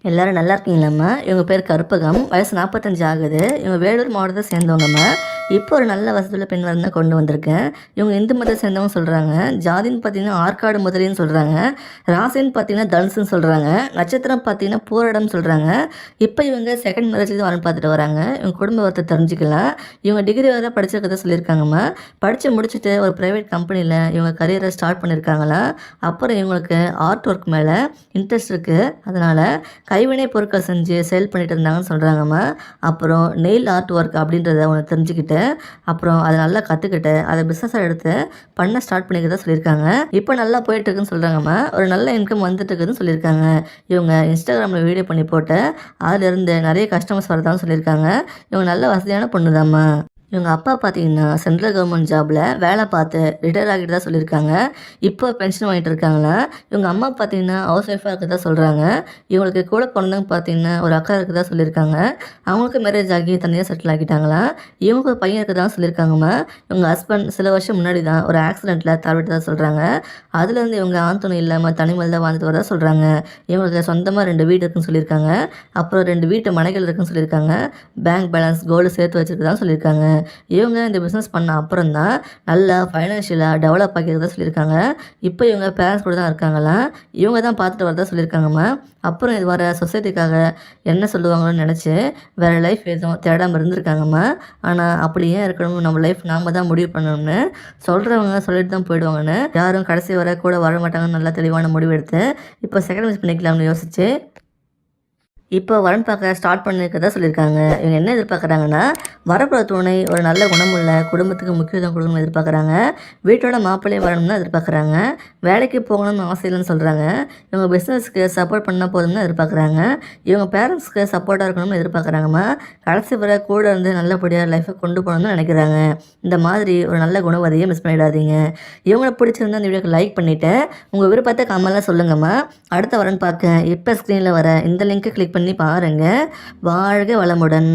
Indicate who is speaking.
Speaker 1: எல்லாரும் நல்லா இருக்கீங்களாம்மா? இவங்க பேர் கற்பகம். வயசு 45 ஆகுது. இவங்க வேலூர் மாவட்டத்தை சேர்ந்தவங்கம்மா. இப்போ ஒரு நல்ல வசதியுள்ள பெண் வரன் தான் கொண்டு வந்திருக்கேன். இவங்க இந்து மதத்தை சேர்ந்தவங்க சொல்கிறாங்க. ஜாதின்னு பார்த்தீங்கன்னா ஆற்காடு முதலின்னு சொல்கிறாங்க. ராசின்னு பார்த்தீங்கன்னா தனுசுன்னு சொல்கிறாங்க. நட்சத்திரம் பார்த்தீங்கன்னா பூரடம்னு சொல்கிறாங்க. இப்போ இவங்க செகண்ட் மேரேஜ் தான் வரன் பார்த்துட்டு வராங்க. இவங்க குடும்ப வரத்தை தெரிஞ்சுக்கலாம். இவங்க டிகிரி வரை படிச்சிருக்கதா சொல்லியிருக்காங்கம்மா. படித்து முடிச்சுட்டு ஒரு ப்ரைவேட் கம்பெனியில் இவங்க கரியரை ஸ்டார்ட் பண்ணியிருக்காங்களாம். அப்புறம் இவங்களுக்கு ஆர்ட் ஒர்க் மேலே இன்ட்ரெஸ்ட் இருக்குது. அதனால் கைவினை பொருட்கள் செஞ்சு சேல் பண்ணிட்டு இருந்தாங்கன்னு சொல்கிறாங்கம்மா. அப்புறம் நெயில் ஆர்ட் ஒர்க் அப்படின்றத ஒன்று தெரிஞ்சுக்கிட்டு அப்புறம் அதை நல்லா கற்றுக்கிட்டு அதை பிஸ்னஸாக எடுத்து பண்ண ஸ்டார்ட் பண்ணிக்கிறதா சொல்லியிருக்காங்க. இப்போ நல்லா போயிட்டுருக்குன்னு சொல்கிறாங்கம்மா. ஒரு நல்ல இன்கம் வந்துட்டு இருக்குதுன்னு சொல்லியிருக்காங்க. இவங்க இன்ஸ்டாகிராமில் வீடியோ பண்ணி போட்டு அதிலிருந்து நிறைய கஸ்டமர்ஸ் வரதான்னு சொல்லியிருக்காங்க. இவங்க நல்ல வசதியான பொண்ணு. இவங்க அப்பா பார்த்தீங்கன்னா சென்ட்ரல் கவர்மெண்ட் ஜாபில் வேலை பார்த்து ரிட்டையர் ஆகிட்டு தான் சொல்லியிருக்காங்க. இப்போ பென்ஷன் வாங்கிட்டு இருக்காங்களா. இவங்க அம்மா பார்த்தீங்கன்னா ஹவுஸ் ஒய்ஃபாக இருக்கதா சொல்கிறாங்க. இவங்களுக்கு கூட பிறந்தவங்க பார்த்தீங்கன்னா ஒரு அக்கா இருக்கதா சொல்லியிருக்காங்க. அவங்களுக்கு மேரேஜ் ஆகி தனியாக செட்டில் ஆகிட்டாங்களா. இவங்க ஒரு பையன் இருக்கதா சொல்லியிருக்காங்கம்மா. இவங்க ஹஸ்பண்ட் சில வருஷம் முன்னாடி தான் ஒரு ஆக்சிடெண்ட்டில் தவறிட்டதாக சொல்கிறாங்க. அதுலேருந்து இவங்க ஆண் துணை இல்லாமல் தனிமையில் தான் வாழ்ந்துட்டு வரதா சொல்கிறாங்க. இவங்களுக்கு சொந்தமாக 2 வீடு இருக்குன்னு சொல்லியிருக்காங்க. அப்புறம் 2 வீட்டு மனைகள் இருக்குன்னு சொல்லியிருக்காங்க. பேங்க் பேலன்ஸ் கோல்டு சேர்த்து வச்சுருக்கதான் சொல்லியிருக்காங்க. இவங்க இந்த பிஸ்னஸ் பண்ண அப்புறம் தான் நல்லா ஃபைனான்ஷியலாக டெவலப் ஆகிக்கிறதா சொல்லியிருக்காங்க. இப்போ இவங்க பேரண்ட்ஸ் கூட தான் இருக்காங்களாம். இவங்க தான் பார்த்துட்டு வரதா சொல்லியிருக்காங்கம்மா. அப்புறம் இது வர சொசைட்டிக்காக என்ன சொல்லுவாங்களோன்னு நினச்சி வேறு லைஃப் எதுவும் தேடாமல் இருந்திருக்காங்கம்மா. ஆனால் அப்படி ஏன் இருக்கணும், நம்ம லைஃப் நாம் தான் முடிவு பண்ணணும்னு சொல்கிறவங்க சொல்லிட்டு தான் போயிடுவாங்கன்னு யாரும் கடைசி வர கூட வர மாட்டாங்கன்னு நல்லா தெளிவான முடிவு எடுத்து இப்போ செகண்ட் மிஸ் பண்ணிக்கலாம்னு யோசிச்சு இப்போ வரன் பார்க்க ஸ்டார்ட் பண்ணியிருக்கதா சொல்லியிருக்காங்க. இவங்க என்ன எதிர்பார்க்குறாங்கன்னா, வரப்போகிற துணை ஒரு நல்ல குணமுள்ள குடும்பத்துக்கு முக்கியத்துவம் கொடுக்கணும்னு எதிர்பார்க்குறாங்க. வீட்டோட மாப்பிள்ளையே வரணும்னு எதிர்பார்க்குறாங்க. வேலைக்கு போகணும்னு ஆசை இல்லைன்னு சொல்கிறாங்க. இவங்க பிஸ்னஸ்க்கு சப்போர்ட் பண்ணால் போதும்னு எதிர்பார்க்குறாங்க. இவங்க பேரண்ட்ஸ்க்கு சப்போர்ட்டாக இருக்கணும்னு எதிர்பார்க்குறாங்கம்மா. கடைசி வரை கூட இருந்து நல்லபடியாக லைஃப்பை கொண்டு போகணும்னு நினைக்கிறாங்க. இந்த மாதிரி ஒரு நல்ல குணவதியை மிஸ் பண்ணிடாதீங்க. இவங்களை பிடிச்சிருந்தா இந்த வீடியோக்கு லைக் பண்ணிவிட்டு உங்கள் விருப்பத்தை கமெண்ட்ல சொல்லுங்கம்மா. அடுத்த வரன் பார்க்க இப்போ ஸ்க்ரீனில் வர இந்த லிங்க்கை கிளிக் பண்ணி பாருங்கள். வாழ்க வளமுடன்.